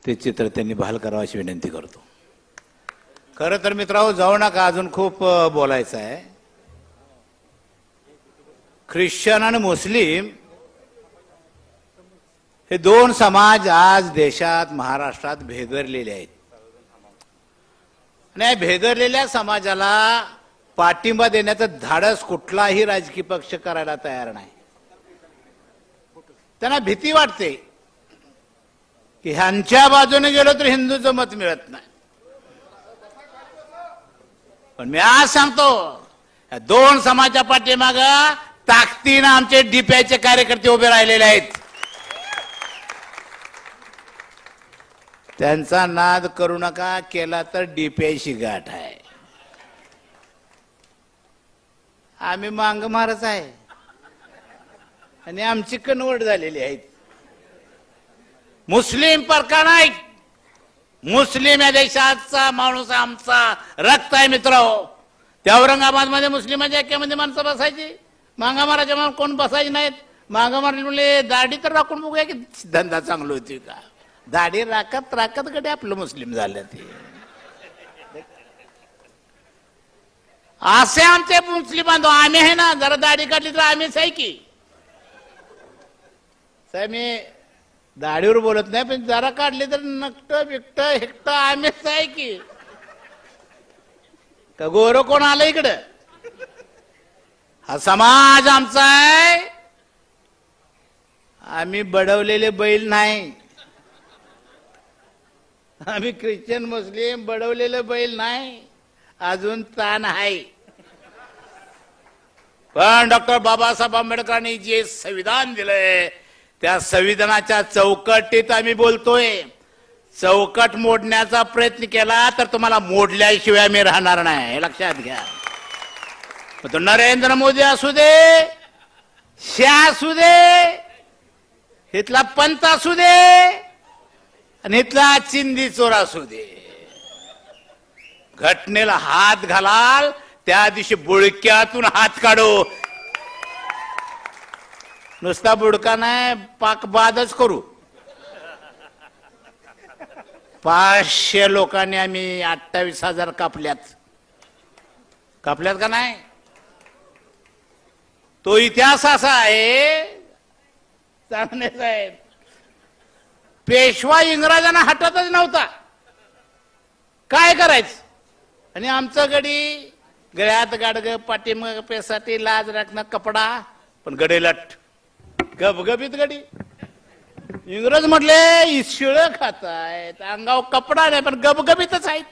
ते चित्र त्यांनी बहाल करावं अशी विनंती करतो. खरं तर मित्रांनो जाऊ नका, अजून खूप बोलायचं आहे. ख्रिश्चन आणि मुस्लिम हे दोन समाज आज देशात महाराष्ट्रात भेदरलेले आहेत आणि या भेदरलेल्या समाजाला पाठिंबा देण्याचं धाडस कुठलाही राजकीय पक्ष करायला तयार नाही. त्यांना भीती वाटते की ह्यांच्या बाजूने गेलो तर हिंदूचं मत मिळत नाही. पण मी आज सांगतो या दोन समाजाच्या पाठीमाग ताकदीनं आमचे डीपीआयचे कार्यकर्ते उभे राहिलेले आहेत. त्यांचा नाद करू नका, केला तर डीपीआयशी गाठ आहे. आम्ही मांग मारच आहे आणि आमची कन्वर्ट झालेली आहेत. मुस्लिम परका नाही, मुस्लिम या देशाचा माणूस आमचा रक्त आहे मित्रांनो. त्या औरंगाबाद मध्ये मुस्लिमाच्या ऐक्यामध्ये माणसं बसायची, मांगा माराच्या माणूस कोण बसायचे नाहीत. मांगा मारले म्हणले दाढी तर राखून बघूया की धंदा चांगला होती का. दाढी राखत राखत कडे आपलं मुस्लिम झालं. ते असे आमचे मुस्लिम बांधव आम्ही आहे ना, जरा दाढी काढली तर आम्हीच आहे की. साहेब मी दाढीवर बोलत नाही, पण जरा काढली तर नकट बिकट हेकट आम्हीच आहे की. का गोरं कोण आलं इकडं. हा समाज आमचा आहे. आम्ही बडवलेले बैल नाही. आम्ही ख्रिश्चन मुस्लिम बडवलेलं बैल नाही. अजून ताण आहे. पण डॉक्टर बाबासाहेब आंबेडकरांनी जे संविधान दिलंय त्या संविधानाच्या चौकटीत आम्ही बोलतोय. चौकट मोडण्याचा प्रयत्न केला तर तुम्हाला मोडल्याशिवाय मी राहणार नाही, हे लक्षात घ्या. तो नरेंद्र मोदी असू दे, शाह असू दे, इथला पंत असू दे आणि इथला चिंदी चोर असू दे, घटनेला हात घालाल त्या दिवशी बुडक्यातून हात काढू. नुसता बुडका नाही, पाकबादच करू. 500 लोकांनी आम्ही 28,000 कापल्यात का नाही. तो इतिहास असा आहे चांगले साहेब. पेशवा इंग्रजांना हटतच नव्हता, काय करायचं. आणि आमचं गडी गळ्यात गाडग, पाठीमाग पेसाठी लाज राखणं कपडा, पण गडेलट गबगबीत गडी. इंग्रज म्हटले शिळ खातायत, अंगाव कपडा नाही पण गबगबीतच आहेत.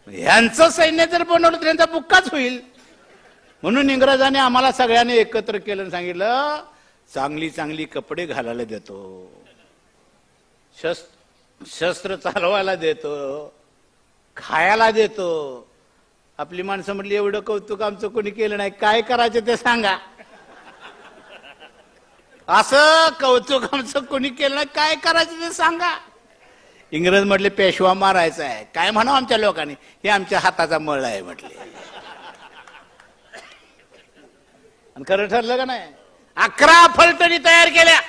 ह्यांचं सैन्य जर बनवलं तर त्यांचा बुक्काच होईल. म्हणून इंग्रजांनी आम्हाला सगळ्यांनी एकत्र केलं आणि सांगितलं चांगली चांगली कपडे घालायला देतो, शस्त्र चालवायला देतो, खायला देतो. आपली माणसं म्हटली एवढं कौतुक आमचं कोणी केलं नाही, काय करायचं ते सांगा. असं कौतुक आमचं कोणी केलं नाही, काय करायचं ते सांगा. इंग्रज म्हटले पेशवा मारायचा आहे, काय म्हणावं आमच्या लोकांनी, हे आमच्या हाताचा मळ आहे म्हटले. आणि खरं ठरलं का नाही. 11 फलटणी तयार केल्या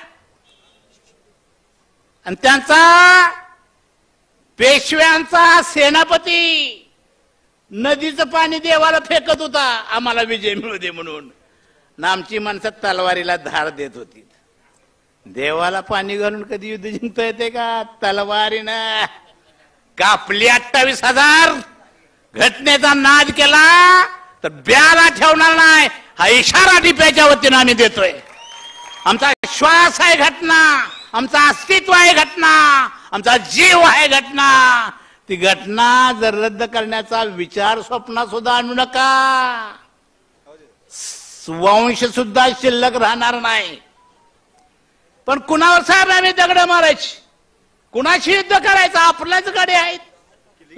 आणि त्यांचा पेशव्यांचा सेनापती नदीचं पाणी देवाला फेकत होता आम्हाला विजय मिळू दे म्हणून. ना आमची माणसं तलवारीला धार देत होती. देवाला पाणी घालून कधी युद्ध जिंकता येते का. तलवारीनं कापली 28,000. घटनेचा नाद केला तर ब्याला ठेवणार नाही, हा इशारा डीपीआयच्या वतीनं आम्ही देतोय. आमचा श्वास आहे घटना, आमचं अस्तित्व आहे घटना, आमचा जीव आहे घटना. ती घटना जर रद्द करण्याचा विचार स्वप्नात सुद्धा आणू नका. वंश सुद्धा शिल्लक राहणार नाही. पण कुणावर साहेब आम्ही दगड मारायची, कुणाशी युद्ध करायचं. आपल्याच गाडी आहेत.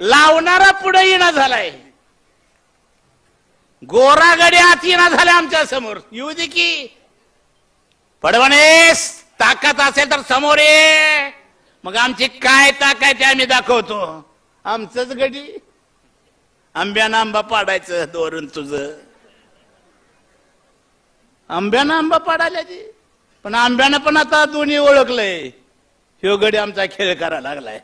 लावणारा पुढे येणं झालाय, गोरा गडी आत येणं झाले आमच्या समोर. येऊ दे की पडवणेस, ताकद असेल तर समोर ये. मग आमची काय ताकद ते आम्ही दाखवतो. आमचंच गडी आंब्यानं आंबा पाडायचं दोरून तुझं. आंब्यानं आंबा पाडायला पण आंब्यानं पण आता दोन्ही ओळखलंय. ह्यो गडी आमचा खेळ करायला लागलाय.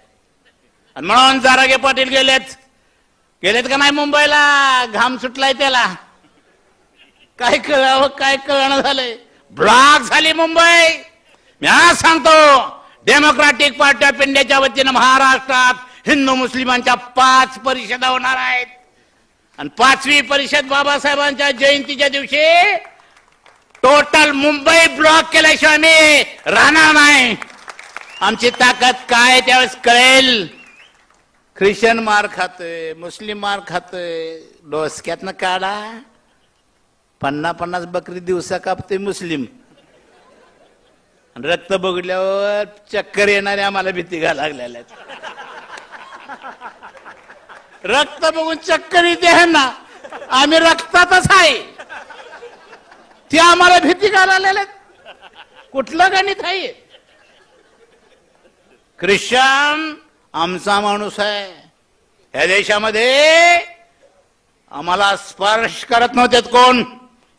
आणि म्हणून जारागे पाटील गेलेत का नाही मुंबईला? घाम सुटलाय त्याला. काय कळावं काय कळणं झालंय. ब्लॉक झाली मुंबई. मी आज सांगतो, डेमोक्रॅटिक पार्टी ऑफ इंडियाच्या वतीनं महाराष्ट्रात हिंदू मुस्लिमांच्या 5 परिषदा होणार आहेत. आणि 5वी परिषद बाबासाहेबांच्या जयंतीच्या दिवशी टोटल मुंबई ब्लॉक केल्याशिवाय मी राहणार नाही. आमची ताकद काय त्यावेळेस कळेल. ख्रिश्चन मार खातोय, मुस्लिम मार खातोय, डोसक्यातनं काढा. 50-50 बकरी दिवसा कापतोय मुस्लिम. रक्त बघितल्यावर चक्कर येणारे आम्हाला भीती घाला लागलेल्या. रक्त बघून चक्कर येते ना, आम्ही रक्तातच आहे, ते आम्हाला भीती घालायला. कुठलं गणित आहे? ख्रिश्चन आमचा माणूस आहे. या देशामध्ये आम्हाला स्पर्श करत नव्हते कोण,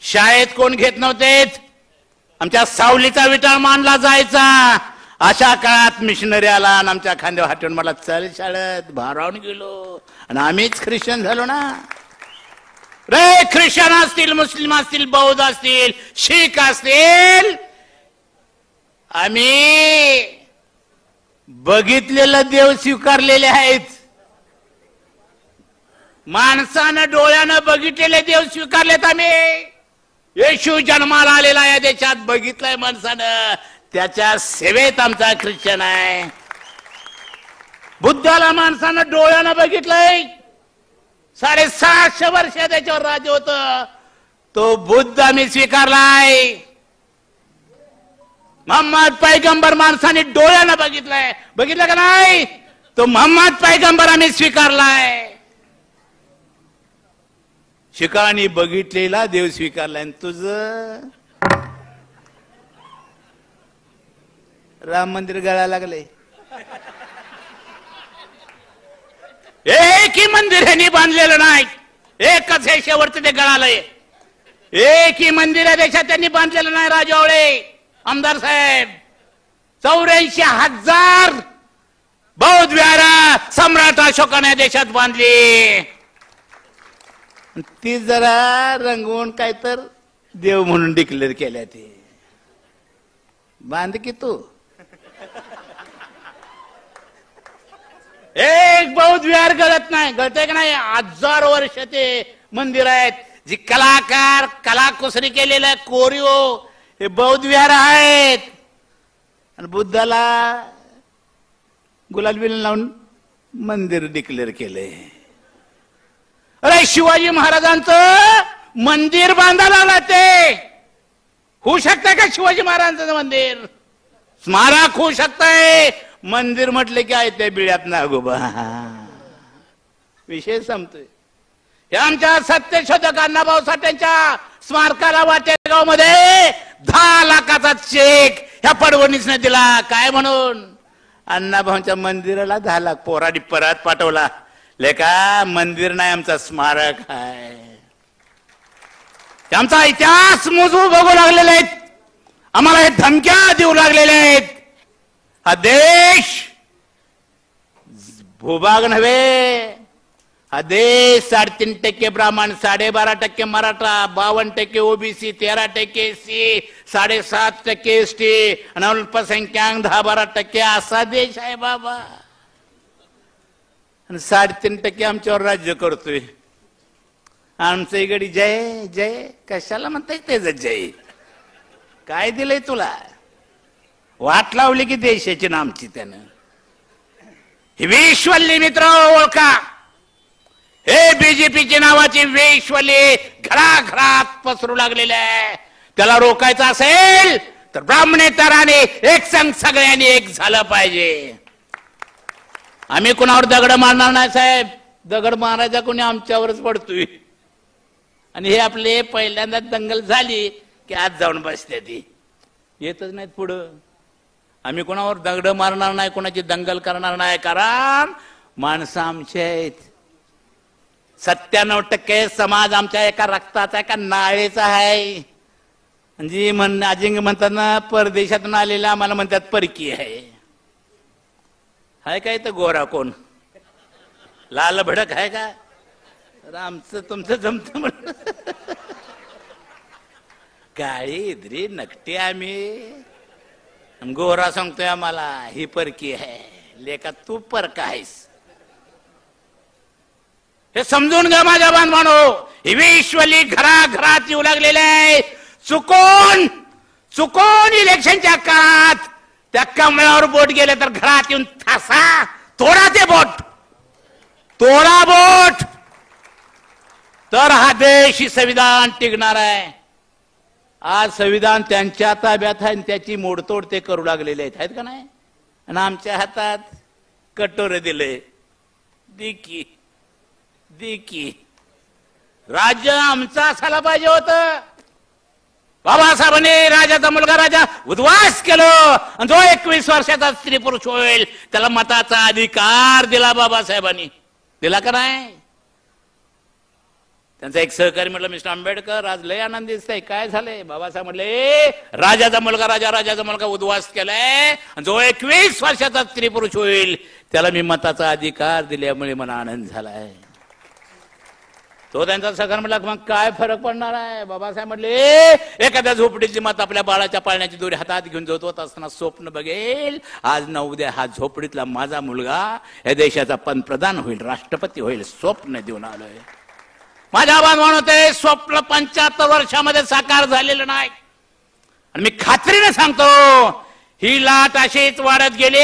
शाळेत कोण घेत नव्हते. आमच्या सावलीचा विटाळ मानला जायचा. अशा काळात मिशनरी आला आणि आमच्या खांद्यावर हात ठेवून मला चल शाळेत, भारावून गेलो आणि आम्हीच ख्रिश्चन झालो ना रे. ख्रिश्चन असतील, मुस्लिम असतील, बौद्ध असतील, शीख असतील, आम्ही बघितलेलं देव स्वीकारलेले आहेत. माणसानं डोळ्यानं बघितलेले देव स्वीकारलेत आम्ही. येशू जन्माला आलेला या देशात बघितलाय माणसानं, त्याच्या सेवेत आमचा ख्रिश्चन आहे. बुद्धाला माणसानं डोळ्यानं बघितलंय. 650 वर्ष त्याच्यावर राज्य होतं. तो बुद्ध आम्ही स्वीकारलाय. मोहम्मद पैगंबर माणसाने डोळ्यानं बघितलंय. बघितलं का नाही? तो मोहम्मद पैगंबर आम्ही स्वीकारलाय. शिकाणी बघितलेला देव स्वीकारलाय. तुझं राम मंदिर गळायला लागलंय. एकही मंदिर ह्यांनी बांधलेलं नाही. एकच हे शेवटचं ते गळालंय. एकही मंदिर या देशात त्यांनी बांधलेलं नाही. राजवाडे आमदार साहेब, 84,000 बौद्ध विहार सम्राट अशोकाने या देशात बांधली. ती जरा रंगवून काय तर देव म्हणून डिक्लेअर केल्या. ते बांध की तू. एक बौद्ध विहार गळत नाही. गळते का नाही? 1000 वर्ष ते मंदिर आहेत. जी कलाकार कलाकुसरी केलेलं कोरीव हे बौद्ध विहार आहेत. आणि बुद्धाला गुलाल बिल लावून मंदिर डिक्लेअर केलंय. अरे शिवाजी महाराजांचं मंदिर बांधायला आला. ते होऊ शकतंय का शिवाजी महाराजांचं मंदिर? स्मारक होऊ शकतंय. मंदिर म्हटले की आहे ते बिळ्यात ना गोबा. विषय संपतोय. हे आमच्या सत्यशोधक अण्णाभाऊ साठेंच्या स्मारकाला वाटेगाव मध्ये 10 लाखाचा चेक ह्या फडणवीसने दिला. काय म्हणून? अण्णाभाऊंच्या मंदिराला 10 लाख. पोराडी परत पाठवला. लेका मंदिर नाही, आमचा स्मारक आहे. आमचा इतिहास मोजू बघू लागलेले आहेत. आम्हाला हे धमक्या देऊ लागलेले आहेत. हा देश भूभाग नव्हे. हा देश 3.5% ब्राह्मण, 12.5% मराठा, 52% ओबीसी, 13% एससी, 7.5% एसटी आणि अल्पसंख्याक 10-12% असा देश आहे बाबा. आणि 3.5% आमच्यावर राज्य करतोय. आमचं इकडे जय जय कशाला म्हणताय? त्याच जय काय दिलंय तुला? वाट लावली की देशाची नामची त्यानं. ही विश्वल्ली मित्र ओळखा. हे बीजेपीची नावाची विश्वल्ली घराघरात पसरू लागलेले आहे. त्याला रोखायचं असेल तर ब्राह्मणेतराने एक संघ सगळ्यांनी एक झालं पाहिजे. आम्ही कुणावर दगड मारणार नाही साहेब. दगड मारायचा कोणी आमच्यावरच पडतोय. आणि हे आपले पहिल्यांदा दंगल झाली की आज जाऊन बसते. ती येतच नाहीत पुढं. आम्ही कोणावर दगड मारणार नाही, कोणाची दंगल करणार नाही. कारण माणसं आमचे आहेत. 97% समाज आमच्या एका रक्ताचा, एका नाळेचा आहे. जी अजिंग म्हणतात ना, परदेशातून आलेला आम्हाला म्हणतात परकी आहे. हाय काय तर गोरा कोण लाल भडक आहे का आमचं तुमचं जमत म्हण काळी इद्री नकटी आम्ही गोरा सांगतोय आम्हाला ही परकी आहे लेका तू परका आहेस हे समजून घ्या माझ्या बांधवानो ही विश्वली घराघरात येऊ लागलेले आहे चुकून चुकून इलेक्शनच्या काळात त्या कमळावर बोट गेले तर घरात येऊन थासा तोडा ते बोट तोडा बोट तर हा देश ही संविधान टिकणार आहे आज संविधान त्यांच्या ताब्यात आहे आणि त्याची मोडतोड ते करू लागलेले आहेत का नाही आणि आमच्या हातात कटोरे दिले दिकी दिकी राज्य आमचं असायला पाहिजे होतं बाबासाहेबांनी राजाचा मुलगा राजा उद्ध्वस्त केलं आणि जो 21 वर्षाचा स्त्री पुरुष होईल त्याला मताचा अधिकार दिला बाबासाहेबांनी दिला का नाही त्यांचा एक सहकारी म्हटलं मिस्टर आंबेडकर आज लय आनंद दिसतंय काय झालंय बाबासाहेब म्हटले राजाचा मुलगा राजाचा मुलगा उद्ध्वस्त केलाय आणि जो 21 वर्षाचा स्त्री पुरुष होईल त्याला मी मताचा अधिकार दिल्यामुळे मला आनंद झालाय तो त्यांचा सहकार म्हटला मग काय फरक पडणार आहे बाबासाहेब म्हटले एखाद्या झोपडीची मत आपल्या बाळाच्या पाळण्याची दोरी हातात घेऊन झोपत असताना स्वप्न बघेल आज ना उद्या हा झोपडीतला माझा मुलगा या देशाचा पंतप्रधान होईल राष्ट्रपती होईल स्वप्न देऊन आलोय माझ्या बांधवांनो ते स्वप्न 75 वर्षामध्ये साकार झालेलं नाही आणि मी खात्रीने सांगतो ही लाट अशीच वाढत गेली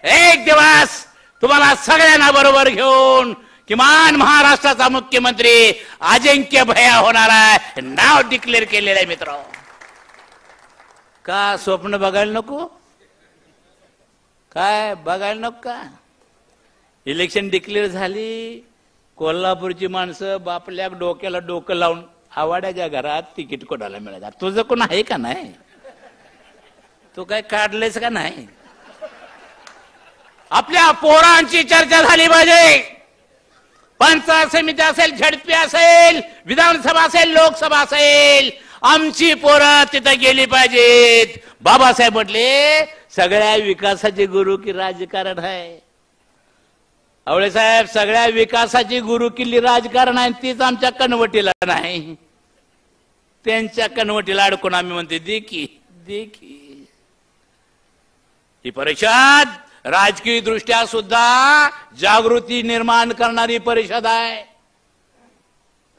एक दिवस तुम्हाला सगळ्यांना बरोबर घेऊन किमान महाराष्ट्राचा मुख्यमंत्री अजिंक्य भैया होणार आहे नाव डिक्लेअर केलेलं आहे मित्र का स्वप्न बघायला नको काय बघायला नको का इलेक्शन डिक्लेअर झाली कोल्हापूरची माणसं बापल्या डोक्याला डोकं लावून आवाड्याच्या घरात तिकीट कोणाला मिळालं तुझं कोण आहे का नाही तू काय काढलेस का नाही आपल्या पोरांची चर्चा झाली पाहिजे पंचायत समिती असेल झडपी असेल विधानसभा असेल लोकसभा असेल आमची पोरं तिथं गेली पाहिजेत बाबासाहेब म्हटले सगळ्या विकासाचे गुरु की राजकारण आहे आवळे साहेब सगळ्या विकासाची गुरु किल्ली राजकारण आहे तीच आमच्या कनवटीला नाही त्यांच्या कनवटीला अडकून आम्ही म्हणते देखी देखी ही परिषद राजकीय दृष्ट्या सुद्धा जागृती निर्माण करणारी परिषद आहे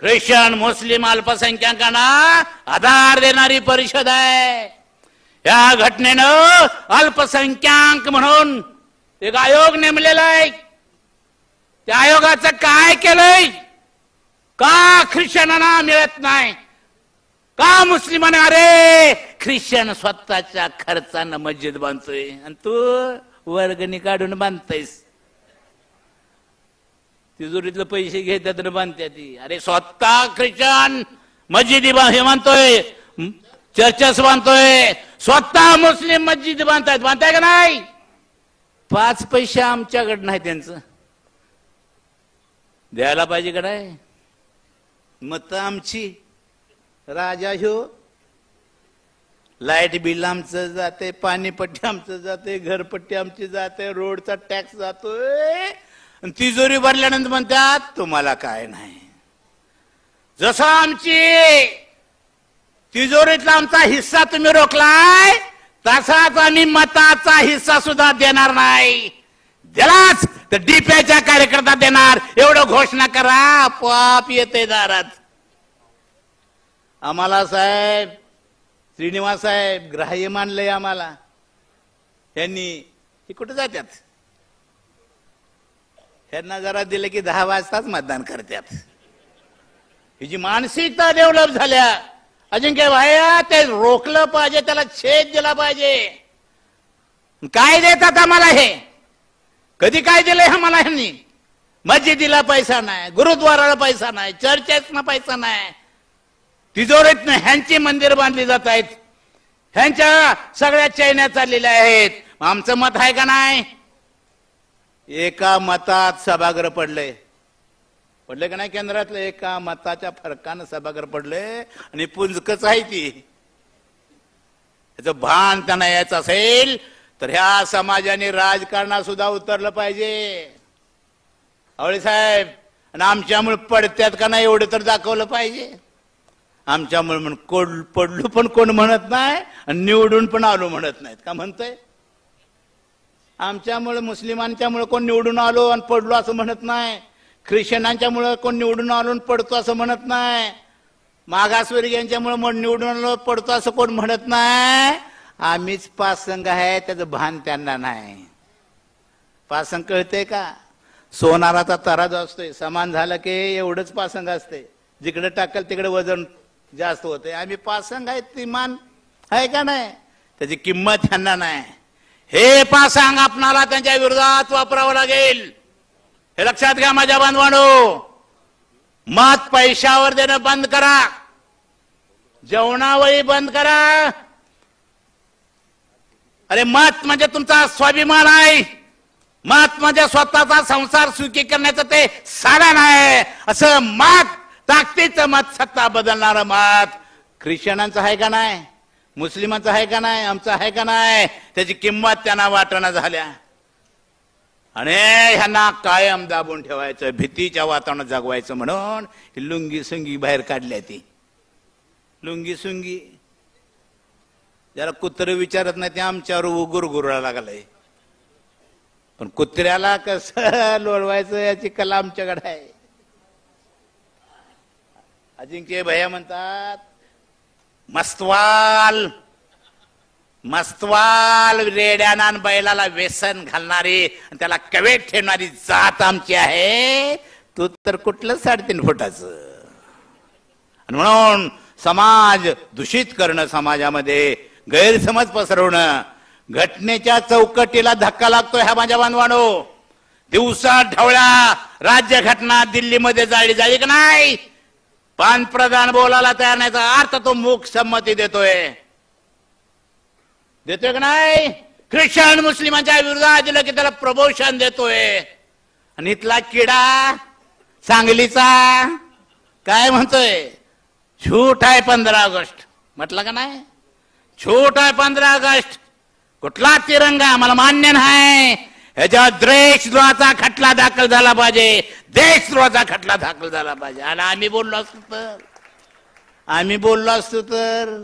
ख्रिश्चन मुस्लिम अल्पसंख्याकांना आधार देणारी परिषद आहे या घटनेनं अल्पसंख्याक म्हणून एक आयोग नेमलेला आहे त्या आयोगाचं काय केलंय का ख्रिश्चनांना मिळत नाही का मुस्लिमांना अरे ख्रिश्चन स्वतःच्या खर्चानं मस्जिद बांधतोय आणि तू वर्गणी काढून बांधतायस तिजोरीतले पैसे घेतात बांधत्या ती अरे स्वतः ख्रिश्चन मस्जिदी हे बांधतोय चर्चेस बांधतोय स्वतः मुस्लिम मस्जिद बांधताय का नाही 5 पैसे आमच्याकडे नाही त्यांचं द्यायला पाहिजे का नाही मत आमची राजा ह्यो लाईट बिल आमचं जाते पाणीपट्टी आमचं जाते घरपट्टी आमची जाते रोडचा टॅक्स जातोय तिजोरी भरल्यानंतर म्हणतात तुम्हाला काय नाही जसं आमची तिजोरीतला आमचा हिस्सा तुम्ही रोखलाय तसाच आम्ही मताचा हिस्सा सुद्धा देणार नाही दिलाच तर डीपीच्या कार्यकर्ता देणार एवढं घोषणा करा पाप येते दारात आम्हाला साहेब श्रीनिवास साहेब ग्राह्य मानलंय आम्हाला यांनी हे कुठे जातात यांना जरा दिले की 10 वाजताच मतदान करतात ही जी मानसिकता डेव्हलप झाल्या अजिंक्य भाया ते रोखलं पाहिजे त्याला छेद दिला पाहिजे काय देतात आम्हाला हे कधी काय दिलंय आम्हाला ह्यांनी मस्जिदीला पैसा नाही गुरुद्वाराला पैसा नाही चर्चेतनं पैसा नाही तिजोरीतनं ह्यांची मंदिर बांधली जात आहेत ह्यांच्या सगळ्या चैन्या चाललेल्या आहेत आमचं मत आहे का नाही एका मतात सभागृह पडले का नाही केंद्रातलं एका मताच्या फरकानं सभागृह पडले आणि पुंजकच आहे ती त्याचं भान त्यांना यायचं असेल तर ह्या समाजाने राजकारणात सुद्धा उतरलं पाहिजे. आवळे साहेब, आणि आमच्यामुळे पडत्यात का नाही एवढं तर दाखवलं पाहिजे. आमच्यामुळे म्हणून पडलो पण कोण म्हणत नाही आणि निवडून पण आलो म्हणत नाहीत. का म्हणतंय? आमच्यामुळे मुस्लिमांच्यामुळे कोण निवडून आलो आणि पडलो असं म्हणत नाही. ख्रिश्चनांच्यामुळे कोण निवडून आलो आणि पडतो असं म्हणत नाही. मागासवर्गीयांच्यामुळे निवडून आलो पडतो असं कोण म्हणत नाही. आम्हीच पासंग आहे, त्याचं भान त्यांना नाही. पासंग कळते का? सोनाराचा तराजू असतोय, समान झालं की एवढंच पासंग असते. जिकडे टाकल तिकडे वजन जास्त होते. आम्ही पासंग आहे, ती मान आहे का नाही, त्याची किंमत त्यांना नाही. हे पासंग आपणाला त्यांच्या विरोधात वापरावं लागेल. हे लक्षात घ्या माझ्या बांधवांनो. मत पैशावर देणं बंद करा, जेवणावळी बंद करा. अरे मत म्हणजे तुमचा स्वाभिमान आहे. मत म्हणजे स्वतःचा संसार सुखी करण्याचं ते साधन आहे. असं मत, ताकदीचं मत, सत्ता बदलणारं मत ख्रिश्चनांचं आहे का नाही, मुस्लिमांचं आहे का नाही, आमचं आहे का नाही, त्याची किंमत त्यांना वाटणं झाल्या. आणि ह्यांना कायम दाबून ठेवायचं, भीतीच्या वातावरणात जगवायचं म्हणून ही लुंगी सुंगी बाहेर काढल्या. ती लुंगी सुंगी ज्याला कुत्र विचारत नाही ते आमच्यावर गुरगुरायला लागलंय. पण कुत्र्याला कसं लोळवायचं याची कला आमच्याकडे आहे. अजिंक्य भैया म्हणतात, मस्तवाल मस्तवाल रेड्याना बैलाला व्यसन घालणारी आणि त्याला कवेत ठेवणारी जात आमची आहे. तू तर कुठलं 3.5 फुटाचं. आणि म्हणून समाज दूषित करणं, समाजामध्ये गैरसमज पसरवणं, घटनेच्या चौकटीला धक्का लागतोय. ह्या माझ्या बांधवांनो, दिवसा ढवळ्या राज्य घटना दिल्लीमध्ये जाळी का नाही, पंतप्रधान बोलायला तयार नाही. अर्थ तो मूक संमती देतोय का नाही. ख्रिश्चन मुस्लिमांच्या विरोधात दिलं की त्याला प्रमोशन देतोय. आणि इथला किडा सांगलीचा काय म्हणतोय, छूट आहे 15 ऑगस्ट. म्हटलं का नाही, छूट आहे 15 ऑगस्ट. कुठला तिरंगा आम्हाला मान्य नाही. ह्याच्या देशद्रोहाचा खटला दाखल झाला पाहिजे, देशद्रोहाचा खटला दाखल झाला पाहिजे. आणि आम्ही बोललो असतो तर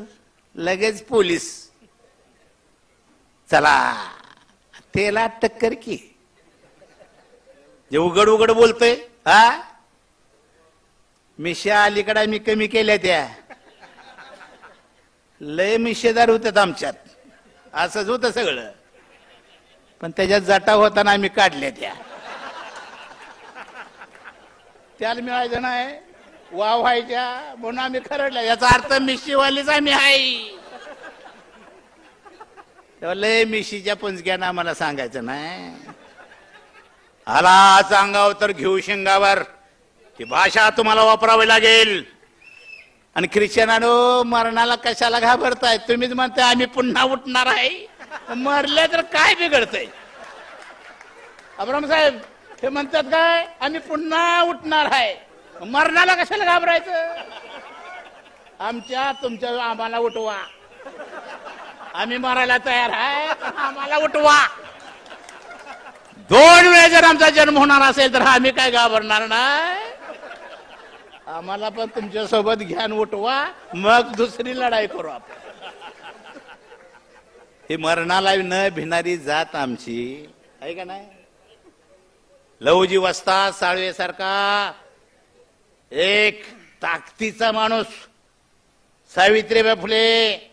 लगेच पोलीस, चला तेला टक्कर की. जे उघड उघड बोलतोय, हा मिशा अलीकडे मी कमी केल्या, त्या लय मिशेदार होत्यात आमच्यात. असंच होतं सगळं, पण त्याच्यात जटा होताना आम्ही काढल्या. त्याला मिळायचं नाही, वाव व्हायच्या म्हणून आम्ही खरडल्या. याचा अर्थ मिशीवालीच आम्ही आहे. तेव्हा लय मिशीच्या पुंजक्यानं आम्हाला सांगायचं नाही. आला सांगाव तर घेऊ शिंगावर, ही भाषा तुम्हाला वापरावी लागेल. आणि ख्रिश्चनानो, मरणाला कशाला घाबरताय? तुम्हीच म्हणताय आम्ही पुन्हा उठणार आहे. मरले तर काय बिघडतंय? अब्राम साहेब हे म्हणतात काय, आम्ही पुन्हा उठणार आहे. मरणाला कशाला घाबरायचं? तुमच्या आम्हाला उठवा, आम्ही मरायला तयार आहे, आम्हाला उठवा. 2 वेळा जर आमचा जन्म होणार असेल तर आम्ही काय घाबरणार नाही. आम्हाला पण तुमच्या सोबत घ्यान उठवा, मग दुसरी लढाई करू आपण. ही मरणाला न भिणारी जात आमची आहे का नाही. लहुजी वस्ताद साळवे सारखा एक ताकदीचा माणूस, सावित्रीबाई फुले,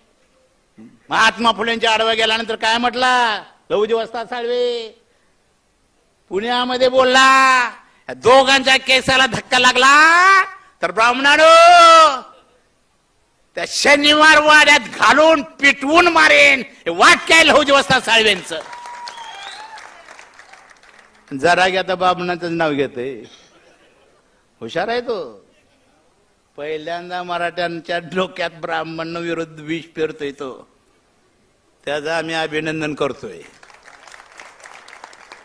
महात्मा फुलेंच्या आडवा गेल्यानंतर काय म्हटला लहुजी वस्ताद साळवे? पुण्यामध्ये बोलला, दोघांच्या केसाला धक्का लागला तर ब्राह्मणानो त्या शनिवार वाड्यात घालून पिटवून मारेन. हे वाक्य आहे लहुजी वस्ताद साळवेंचं. जरा घ्या तर बाबणाचं नाव घेतोय, हुशार आहे तो. पहिल्यांदा मराठ्यांच्या डोक्यात ब्राह्मण विरुद्ध विष पेरतोय तो, त्याचं आम्ही अभिनंदन करतोय.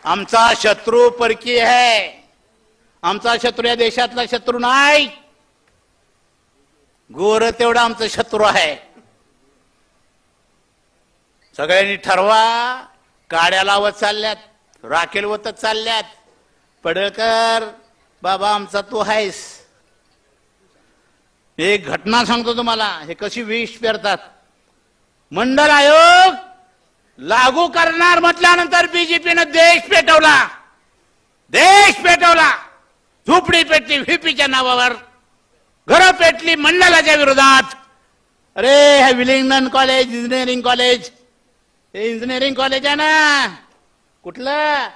आमचा शत्रू परकीय आहे, आमचा शत्रू या देशातला शत्रू नाही. गोर तेवढा आमचा शत्रू आहे. सगळ्यांनी ठरवा काड्या लावत चालल्यात, राखेल वतत चालल्यात. पडळकर बाबा आमचा तू आहेस. एक घटना सांगतो तुम्हाला, हे कशी विष पेरतात. मंडल आयोग लागू करणार म्हटल्यानंतर बीजेपीनं देश पेटवला, देश पेटवला. झोपडी पेटली व्हीपीच्या नावावर, घरं पेटली मंडळाच्या विरोधात. अरे हे विलिंग्डन कॉलेज इंजिनिअरिंग कॉलेज, हे इंजिनिअरिंग कॉलेज आहे ना, कुठलं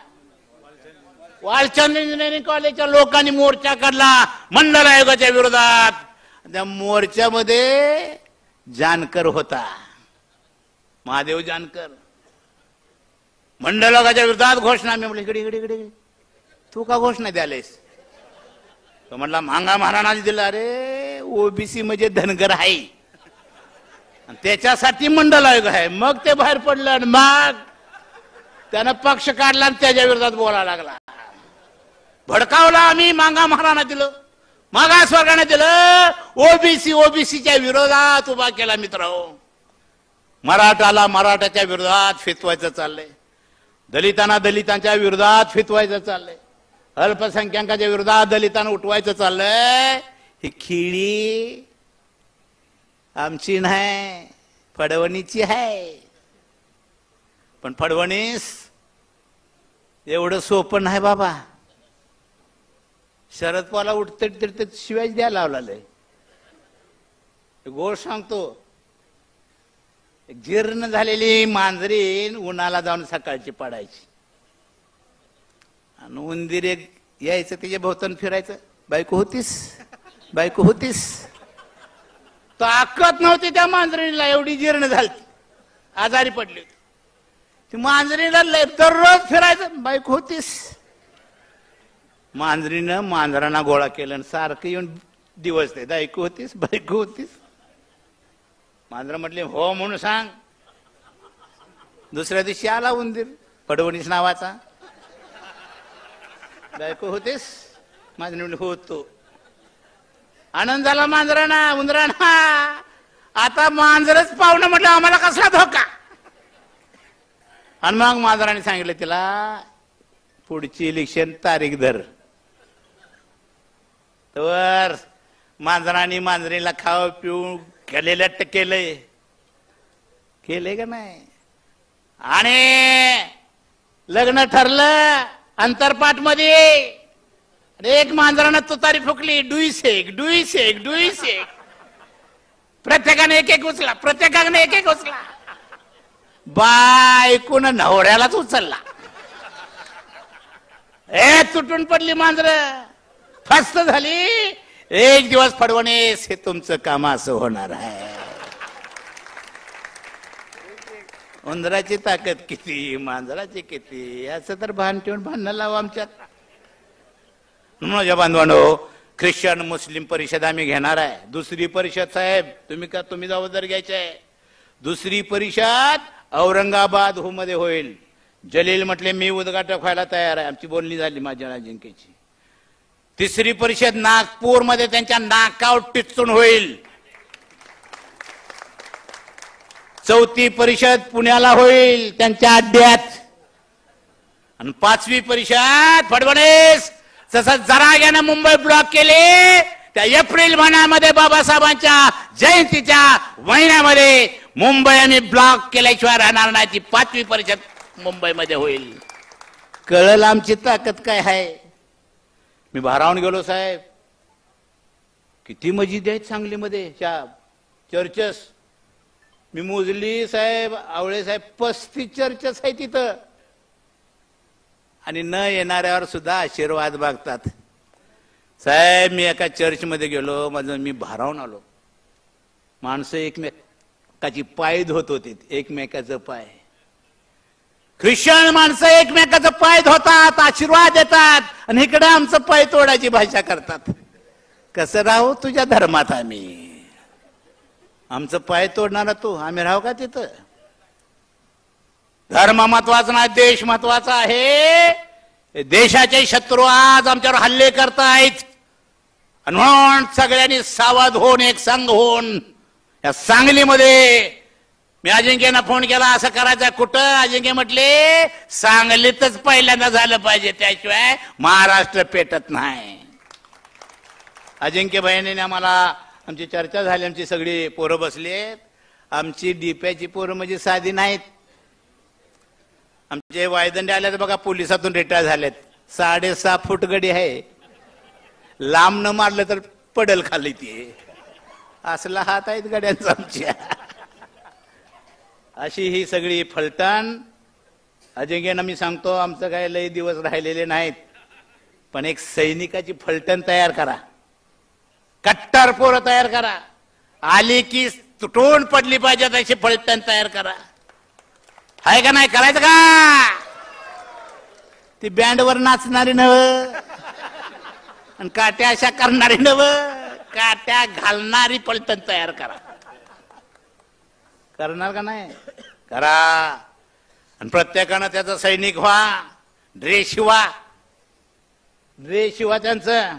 वालचंद इंजिनिअरिंग कॉलेजच्या लोकांनी मोर्चा काढला मंडल आयोगाच्या विरोधात. त्या मोर्चामध्ये जानकर होता, महादेव जानकर. मंडल आयोगाच्या विरोधात घोषणा. मी म्हटलं इकडे इकडे इकडे, तू का घोषणा द्यालेस? तो म्हटला मांगा महाराणाने दिला. अरे ओबीसी म्हणजे धनगर आहे, त्याच्यासाठी मंडल आयोग आहे. मग ते बाहेर पडलं आणि मग त्यानं पक्ष काढला आणि त्याच्या विरोधात बोलायला लागला. भडकावला आम्ही, मांगा महाराणा दिलं, मागासवर्गाने दिलं, ओबीसीच्या विरोधात उभा केला. मित्रांनो, मराठाला मराठाच्या विरोधात फितवायचं चाललंय, दलितांना दलितांच्या विरोधात फितवायचं चाललंय, अल्पसंख्याकांच्या विरोधात दलितांना उठवायचं चाललंय. ही खिळी आमची नाही, फडणवीसची आहे. पण फडणवीस एवढं सोपं नाही बाबा. शरद पवारला उठते तिरते शिवाय द्यायला लावलाय. गोष्ट सांगतो, जीर्ण झालेली मांजरीन उन्हाला जाऊन सकाळची पडायची आणि उंदीर एक यायचं त्याच्या भोवतान फिरायचं. बायको होतीस, बायको होतीस. ताकद नव्हती त्या मांजरीला, एवढी जीर्ण झाली, आजारी पडली होती. ती मांजरीला दररोज फिरायचं, बायको होतीस. मांजरीनं मांजरांना गोळा केलं आणि सारखं येऊन दिवस ते बायको होतीस, बायको होतीस. मांजर म्हटले हो म्हणून सांग. दुसऱ्या दिवशी आला उंदीर फडणवीस नावाचा. बायको होतीस? मांजरी म्हणले होतो. आनंद झाला मांजरांना, उंदरांना. आता मांजरच पाहुणं म्हटलं आम्हाला कसला धोका. आणि मग मांजराने सांगितलं तिला पुढची इलेक्शन तारीख धर. तर मांजराने मांजरीला खाऊ पिऊ केलेलं केलंय, केलंय का नाही. आणि लग्न ठरलं अंतरपाठ मध्ये. एक मांजरानं तुतारी फुकली, डुईसेक डुईसेक डुईसेक. प्रत्येकाने एक एक उचला, प्रत्येकाने एक एक उचला. बायकून नवऱ्यालाच उचलला. तुटून पडली मांजर, फस्त झाली. एक दिवस फडणवीस हे तुमचं काम असं होणार आहे. उंदराची ताकद किती, मांजराची किती, याचं तर भान ठेवून भांडण लावा आमच्यात. माझ्या बांधवांनो, ख्रिश्चन मुस्लिम परिषद आम्ही घेणार आहे. दुसरी परिषद साहेब तुम्ही जबाबदारी घ्यायची आहे. दुसरी परिषद औरंगाबाद मध्ये होईल. जलील म्हटले मी उद्घाटक व्हायला तयार आहे. आमची बोलणी झाली माझ्या जिंकेची. तिसरी परिषद नागपूरमध्ये त्यांच्या नाकावर टिचून होईल. चौथी परिषद पुण्याला होईल त्यांच्या अड्ड्यात. आणि पाचवी परिषद फडणवीस जसं जराग्यानं मुंबई ब्लॉक केले, त्या एप्रिल महिन्यामध्ये बाबासाहेबांच्या जयंतीच्या महिन्यामध्ये मुंबई आम्ही ब्लॉक केल्याशिवाय राहणार नाही. ती पाचवी परिषद मुंबईमध्ये होईल. कळलं आमची ताकद काय आहे. मी भारावून गेलो साहेब. किती मस्जिद आहेत सांगलीमध्ये, चर्चेस मी मोजली साहेब. आवळे साहेब 35 चर्चेस आहे तिथं. आणि न येणाऱ्यावर सुद्धा आशीर्वाद मागतात. साहेब मी एका चर्चमध्ये गेलो, मी भारावून आलो. माणसं एकमेकाची पाय धुत होती, एकमेकाचं पाय. ख्रिश्चन माणसं एकमेकाचं पाय धुतात, आशीर्वाद देतात. आणि इकडे आमचं पाय तोडायची भाषा करतात. कसं राहू तुझ्या धर्मात आम्ही? आमचं पाय तोडणारा तू, आम्ही राहू का तिथं? धर्म महत्वाचा नाही, देश महत्वाचा आहे. देशाचे शत्रू आज आमच्यावर हल्ले करतायत. आणि म्हणून सगळ्यांनी सावध होऊन एक संघ होऊन या सांगलीमध्ये मी अजिंक्यना फोन केला, असं करायचं कुठं? अजिंक्य म्हटले सांगलीतच पहिल्यांदा झालं पाहिजे, त्याशिवाय महाराष्ट्र पेटत नाही. अजिंक्य बहिणीने आम्हाला, आमची चर्चा झाली, आमची सगळी पोरं बसली. आमची डीप्याची पोरं म्हणजे साधी नाहीत. आमचे वायदंडे आले तर बघा, पोलिसातून रिटायर झालेत. 6.5 फूट गडी आहे, लांब न मारलं तर पडल खाली. ती असला हात आहेत गड्यांचा आमच्या. अशी ही सगळी फलटण. अजिंक्यना मी सांगतो, आमचं काय लय दिवस राहिलेले नाहीत, पण एक सैनिकाची फलटण तयार करा, कट्टर पोरं तयार करा, आली की तुटून पडली पाहिजेत अशी फलटण तयार करा. आहे का नाही? करायचं का? ती बँडवर नाचणारी नव आणि काट्या अशा करणारी नव, काट्या घालणारी फलटण तयार करा. करणार का नाही? करा. आणि प्रत्येकानं त्याचा सैनिक व्हा. ड्रेस शिवा, ड्रेस शिवा त्यांचं.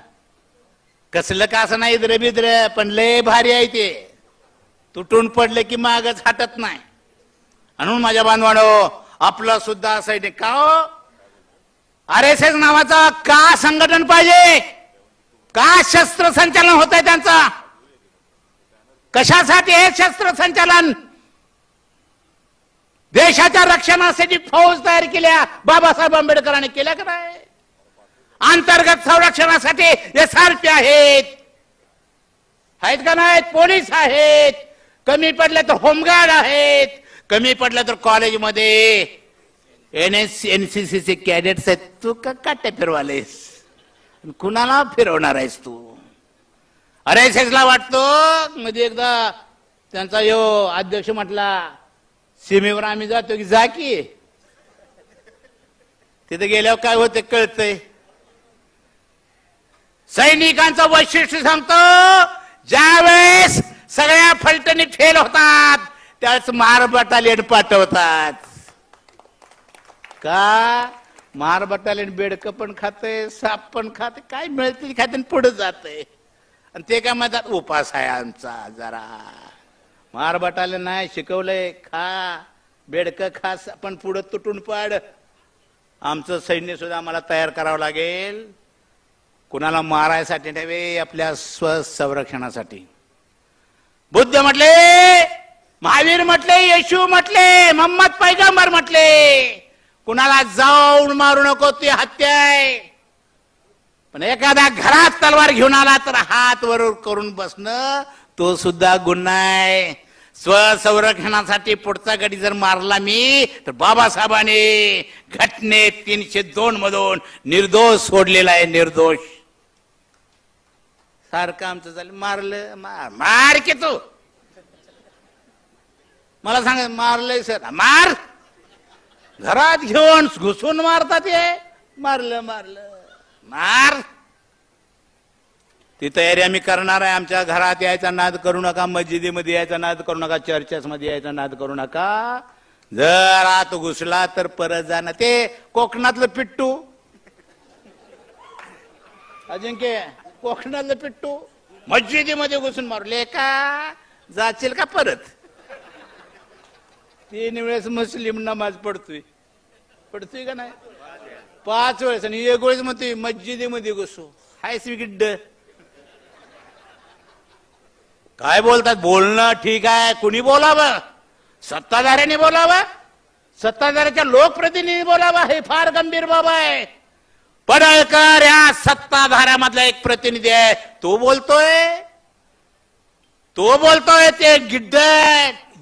कसलं का असं नाही इद्र बिद्र, पण लय भारी आहे ते. तुटून पडले की मागच हटत नाही. म्हणून माझ्या बांधवानो, आपलं सुद्धा सैनिक का हो? RSS नावाचा का संघटन पाहिजे? का शस्त्र संचालन होत आहे त्यांचा? कशासाठी हे शस्त्र संचालन? देशाच्या रक्षणासाठी फौज तयार केल्या बाबासाहेब आंबेडकरांनी, केल्या का नाही? अंतर्गत संरक्षणासाठी SRP आहेत का नाहीत? पोलीस आहेत, कमी पडले तर होमगार्ड आहेत, कमी पडलं तर कॉलेजमध्ये NCC चे कॅडेट्स आहेत. तू का काट्या फिरवालेस? कुणाला फिरवणार आहेस तू? RSS ला वाटतो. मध्ये एकदा त्यांचा यो अध्यक्ष म्हटला, सीमेवर आम्ही जातो की जा की, तिथे गेल्यावर काय होते कळतंय. सैनिकांचं वैशिष्ट्य सांगतो, ज्यावेळेस सगळ्या फलटणी फेल होतात त्यावेळेस महार बटालियन पाठवतात. का? महार बटालियन बेडकं पण खाते, साप पण खाते, काय मिळते खाते, पुढे जाते. आणि ते काय म्हणतात, उपास आहे आमचा जरा. महार बटालियन नाही शिकवलंय, खा बेडकं खा, पण पुढे तुटून पड. आमचं सैन्य सुद्धा आम्हाला तयार करावं लागेल. कुणाला मारायसाठी नव्हे, आपल्या स्वसंरक्षणासाठी. बुद्ध म्हटले, महावीर म्हटले, येशू म्हटले, मोहम्मद पैगंबर म्हटले, कुणाला जाऊन मारू नको, ती हत्या आहे. पण एखादा घरात तलवार घेऊन आला तर हात वर करून बसणं, तो सुद्धा गुन्हा आहे. स्वसंरक्षणासाठी पुढचा गडी जर मारला मी, तर बाबासाहेबांनी घटने 302 मधून निर्दोष सोडलेला आहे. निर्दोष. सारखं आमचं झालं, मारलं मार की तू. मला सांग, मारलंय सर, मार. घरात घेऊन घुसून मारतात हे. मारलं मार. ती तयारी आम्ही करणार आहे. आमच्या घरात यायचा नाद करू नका, मस्जिदीमध्ये यायचा नाद करू नका, चर्चेस मध्ये यायचा नाद करू नका. जर आत घुसला तर परत जाणं. ते कोकणातलं पिट्टू अजिंक्य, कोकणातलं पिट्टू मस्जिदीमध्ये घुसून मारले का जाशील का परत? 3 वेळेस मुस्लिम नमाज पडतोय का नाही? 5 वेळेस. आणि एक वेळेस म्हणतोय मस्जिदीमध्ये घुसू. हाय स्वीगिड्ड. काय बोलतात? बोलणं ठीक आहे, कुणी बोलावं? सत्ताधाऱ्याने बोलावं, सत्ताधाऱ्याच्या लोकप्रतिनिधी बोलावं, हे फार गंभीर बाब आहे. पडळकर या सत्ताधाऱ्यामधला एक प्रतिनिधी आहे, तो बोलतोय ते गिड्ड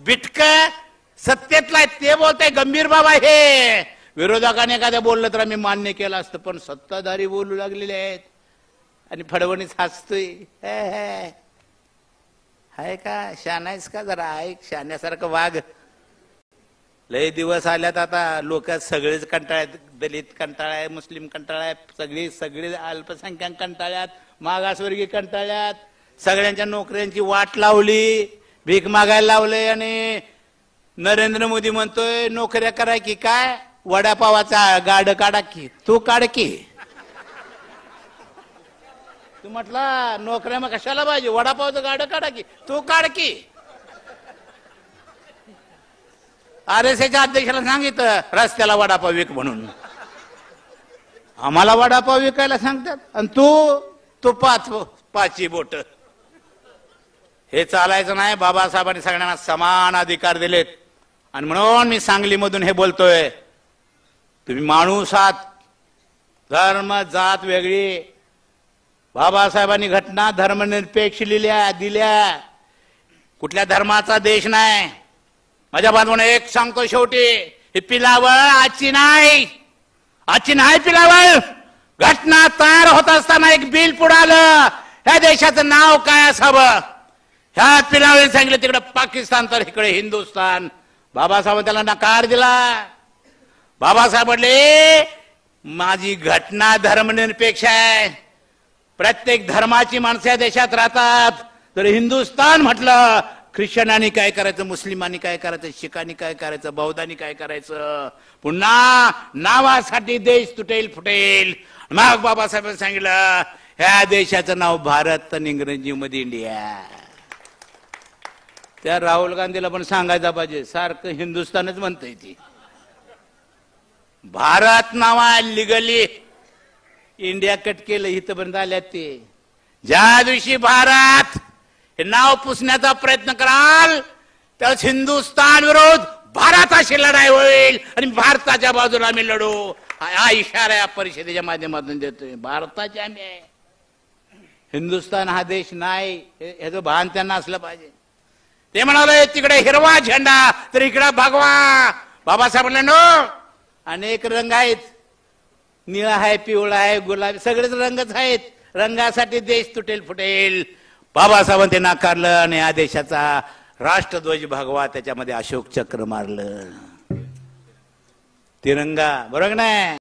बिटक सत्तेतला ते बोलतोय, गंभीर बाब आहे. विरोधकाने एखाद्या बोललं तर आम्ही मान्य केलं असतं, पण सत्ताधारी बोलू लागलेले आहेत. आणि फडणवीस हसतोय. आहे का? शानायस का? जरा ऐक, शाण्यासारखं वाघ. लय दिवस आल्यात आता. लोक सगळेच कंटाळ्यात, दलित कंटाळ्यात, मुस्लिम कंटाळ्यात, सगळे अल्पसंख्याक कंटाळ्यात, मागासवर्गीय कंटाळ्यात. सगळ्यांच्या नोकऱ्यांची वाट लावली, भीक मागायला लावले. आणि नरेंद्र मोदी म्हणतोय नोकऱ्या करा की काय, वडापावाचा गाड काढा की. तू काढ की. तू म्हटला नोकऱ्या मग कशाला पाहिजे, वडापावचं गाड काढा की. तू काढ की. RSSच्या अध्यक्षाला सांगितलं रस्त्याला वडापाव विक म्हणून. आम्हाला वडापाव विकायला सांगतात आणि तू पाची बोट. हे चालायचं नाही. बाबासाहेबांनी सगळ्यांना समान अधिकार दिलेत आणि म्हणून मी सांगलीमधून हे बोलतोय. तुम्ही माणूस आहात, धर्म जात वेगळी. बाबासाहेबांनी घटना धर्मनिरपेक्ष दिल्या. कुठल्या धर्माचा देश नाही. माझ्या बांधवांना एक सांगतो शेवटी, ही पिलावळ आजची नाही पिलावळ. घटना तयार होत असताना एक बिल पुढे आलं, ह्या देशाचं नाव काय असावं. ह्या पिलावळीने सांगितलं तिकडे पाकिस्तान तर इकडे हिंदुस्थान. बाबासाहेब त्याला नकार दिला. बाबासाहेब म्हटले माझी घटना धर्मनिरपेक्ष आहे. प्रत्येक धर्माची माणसं या देशात राहतात. तर हिंदुस्थान म्हटलं, ख्रिश्चनांनी काय करायचं, मुस्लिमांनी काय करायचं, शिखांनी काय करायचं, बौद्धांनी काय करायचं. पुन्हा नावासाठी देश तुटेल फुटेल. मग बाबासाहेबांनी सांगितलं ह्या देशाचं नाव भारत आणि इंग्रजीमध्ये इंडिया. त्या राहुल गांधीला पण सांगायचं पाहिजे, सारखं हिंदुस्थानच म्हणतंय ती. भारत नावा लिगली इंडिया कट केलं इथपर्यंत आल्यात ते. ज्या दिवशी भारत हे नाव पुसण्याचा प्रयत्न कराल त्यावेळेस हिंदुस्थान विरोध भारताशी लढाई होईल आणि भारताच्या बाजूला आम्ही लढू. हा इशारा या परिषदेच्या माध्यमातून देतोय. भारताचे आम्ही आहे, हिंदुस्थान हा देश नाही. ह्याचं भान त्यांना असलं पाहिजे. ते म्हणाले तिकडे हिरवा झेंडा तर इकडे भगवा. बाबासाहेब म्हणले नो, अनेक रंग आहेत. निळा आहे, पिवळा आहे, गुलाबी, सगळेच रंगच आहेत. रंगासाठी देश तुटेल फुटेल. बाबासाहेबांनी ते नाकारलं आणि या देशाचा राष्ट्रध्वज भगवा, त्याच्यामध्ये अशोक चक्र मारलं. तिरंगा, बरोबर नाही.